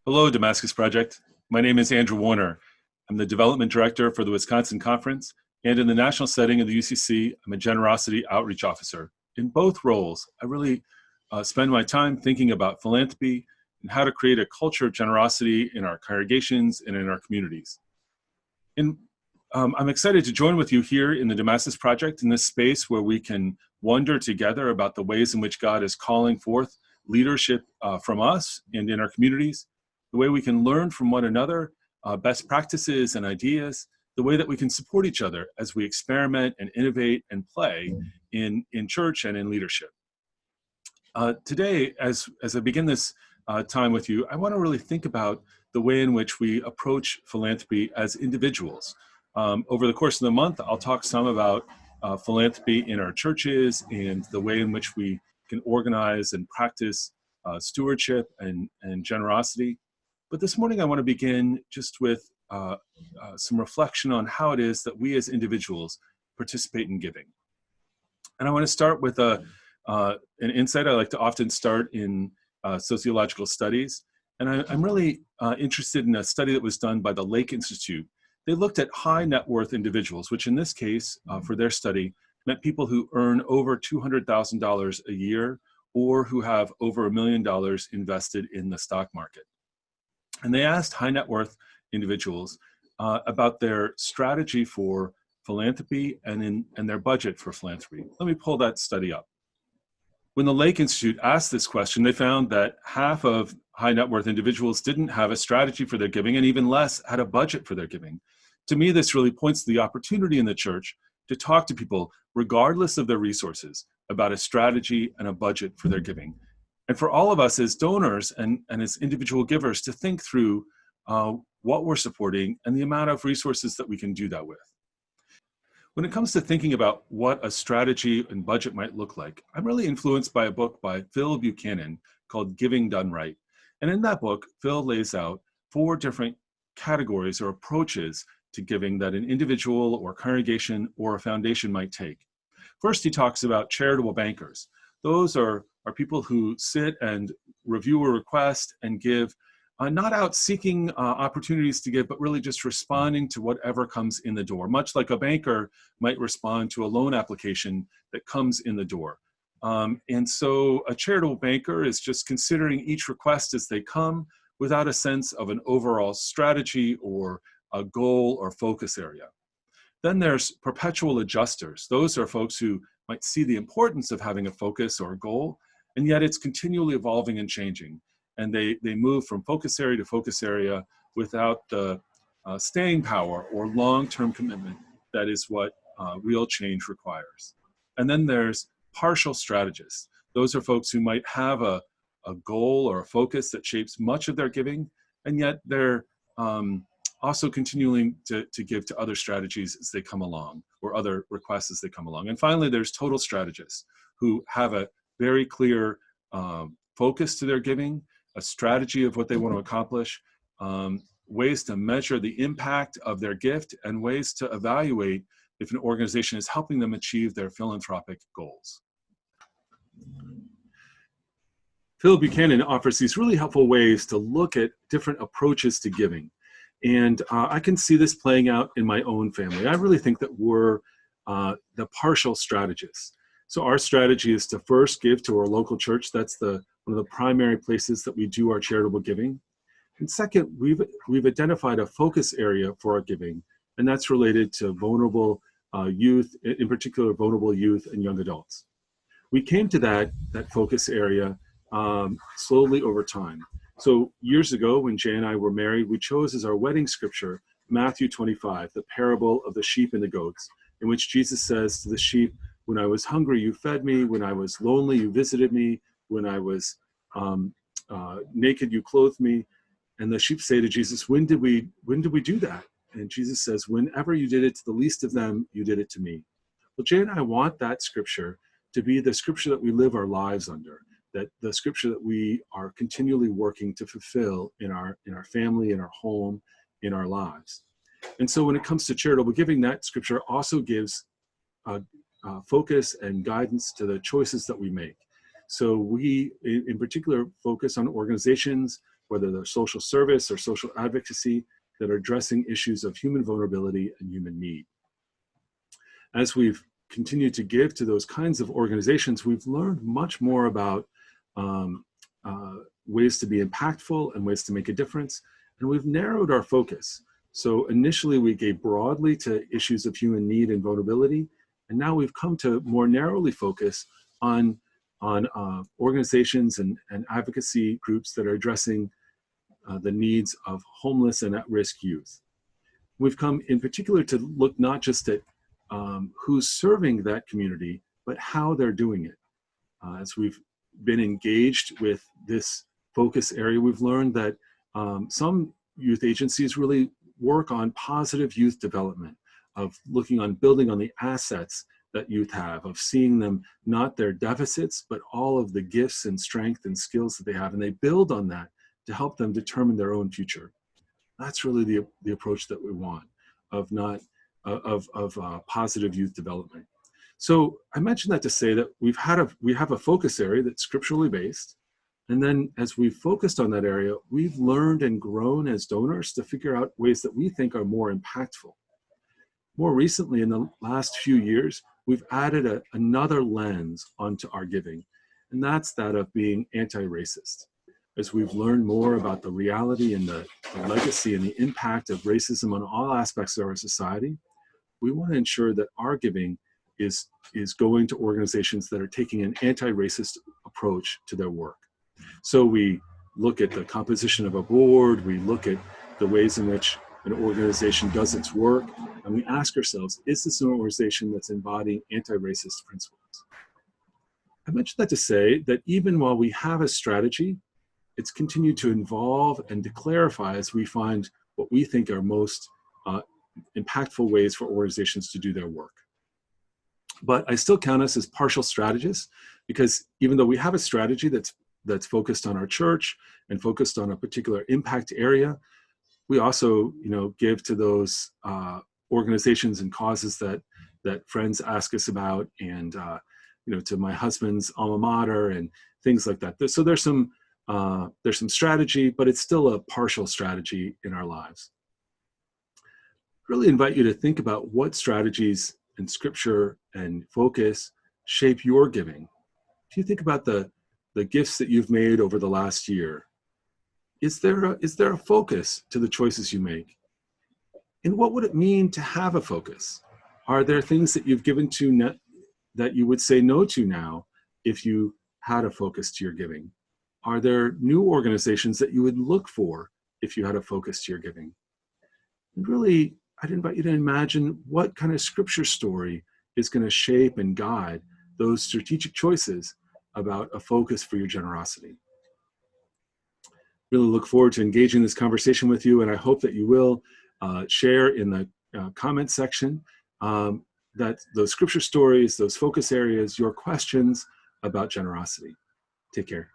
Hello, Damascus Project. My name is Andrew Warner. I'm the Development Director for the Wisconsin Conference, and in the national setting of the UCC, I'm a Generosity Outreach Officer. In both roles, I really spend my time thinking about philanthropy and how to create a culture of generosity in our congregations and in our communities. I'm excited to join with you here in the Damascus Project in this space where we can wonder together about the ways in which God is calling forth leadership from us and in our communities, the way we can learn from one another, best practices and ideas, the way that we can support each other as we experiment and innovate and play in church and in leadership. Today, as I begin this time with you, I want to really think about the way in which we approach philanthropy as individuals. Over the course of the month, I'll talk some about philanthropy in our churches and the way in which we can organize and practice stewardship and generosity. But this morning, I want to begin just with some reflection on how it is that we as individuals participate in giving. And I want to start with an insight I like to often start in sociological studies. And I'm really interested in a study that was done by the Lake Institute. They looked at high net worth individuals, which in this case, for their study, meant people who earn over $200,000 a year or who have over $1 million invested in the stock market. And they asked high net worth individuals about their strategy for philanthropy and their budget for philanthropy. Let me pull that study up. When the Lake Institute asked this question, they found that half of high net worth individuals didn't have a strategy for their giving, and even less had a budget for their giving. To me, this really points to the opportunity in the church to talk to people, regardless of their resources, about a strategy and a budget for their giving. And for all of us as donors and as individual givers to think through what we're supporting and the amount of resources that we can do that with. When it comes to thinking about what a strategy and budget might look like, I'm really influenced by a book by Phil Buchanan called Giving Done Right. And in that book, Phil lays out 4 different categories or approaches to giving that an individual or congregation or a foundation might take. First, he talks about charitable bankers. Those are people who sit and review a request and give, not out seeking opportunities to give, but really just responding to whatever comes in the door, much like a banker might respond to a loan application that comes in the door. And so a charitable banker is just considering each request as they come without a sense of an overall strategy or a goal or focus area. Then there's perpetual adjusters. Those are folks who might see the importance of having a focus or a goal, and yet it's continually evolving and changing. And they move from focus area to focus area without the staying power or long-term commitment that is what real change requires. And then there's partial strategists. Those are folks who might have a goal or a focus that shapes much of their giving, and yet they're also continuing to give to other strategies as they come along, or other requests as they come along. And finally, there's total strategists who have a very clear focus to their giving, a strategy of what they want to accomplish, ways to measure the impact of their gift, and ways to evaluate if an organization is helping them achieve their philanthropic goals. Phil Buchanan offers these really helpful ways to look at different approaches to giving. And I can see this playing out in my own family. I really think that we're the partial strategists. So our strategy is to first give to our local church. That's one of the primary places that we do our charitable giving. And second, we've identified a focus area for our giving, and that's related to vulnerable youth, in particular vulnerable youth and young adults. We came to that focus area slowly over time. So years ago, when Jay and I were married, we chose as our wedding scripture Matthew 25, the parable of the sheep and the goats, in which Jesus says to the sheep, "When I was hungry, you fed me. When I was lonely, you visited me. When I was naked, you clothed me." And the sheep say to Jesus, when did we do that? And Jesus says, "Whenever you did it to the least of them, you did it to me." Well, Jay and I want that scripture to be the scripture that we live our lives under, that the scripture that we are continually working to fulfill in our family, in our home, in our lives. And so when it comes to charitable giving, that scripture also gives focus and guidance to the choices that we make. So we, in particular, focus on organizations whether they're social service or social advocacy, that are addressing issues of human vulnerability and human need. As we've continued to give to those kinds of organizations, we've learned much more about ways to be impactful and ways to make a difference, and we've narrowed our focus. So initially we gave broadly to issues of human need and vulnerability, and now we've come to more narrowly focus on organizations and advocacy groups that are addressing the needs of homeless and at-risk youth. We've come in particular to look not just at who's serving that community, but how they're doing it. As we've been engaged with this focus area, we've learned that some youth agencies really work on positive youth development, of looking on building on the assets that youth have, of seeing them not their deficits, but all of the gifts and strength and skills that they have, and they build on that to help them determine their own future. That's really the approach that we want, of not positive youth development. So I mentioned that to say that we have a focus area that's scripturally based, and then as we've focused on that area, we've learned and grown as donors to figure out ways that we think are more impactful. More recently, in the last few years, we've added another lens onto our giving, and that's that of being anti-racist. As we've learned more about the reality and the legacy and the impact of racism on all aspects of our society, we want to ensure that our giving is going to organizations that are taking an anti-racist approach to their work. So we look at the composition of a board, we look at the ways in which an organization does its work, and we ask ourselves, is this an organization that's embodying anti-racist principles? I mentioned that to say that even while we have a strategy, it's continued to evolve and to clarify as we find what we think are most impactful ways for organizations to do their work. But I still count us as partial strategists, because even though we have a strategy that's focused on our church and focused on a particular impact area, we also, give to those organizations and causes that friends ask us about, and to my husband's alma mater and things like that. So there's some strategy, but it's still a partial strategy in our lives. Really invite you to think about what strategies and scripture and focus shape your giving. If you think about the gifts that you've made over the last year, is there a focus to the choices you make? And what would it mean to have a focus? Are there things that you've given to that you would say no to now if you had a focus to your giving? Are there new organizations that you would look for if you had a focus to your giving? And really, I'd invite you to imagine what kind of scripture story is going to shape and guide those strategic choices about a focus for your generosity. Really look forward to engaging this conversation with you, and I hope that you will share in the comment section that those scripture stories, those focus areas, your questions about generosity. Take care.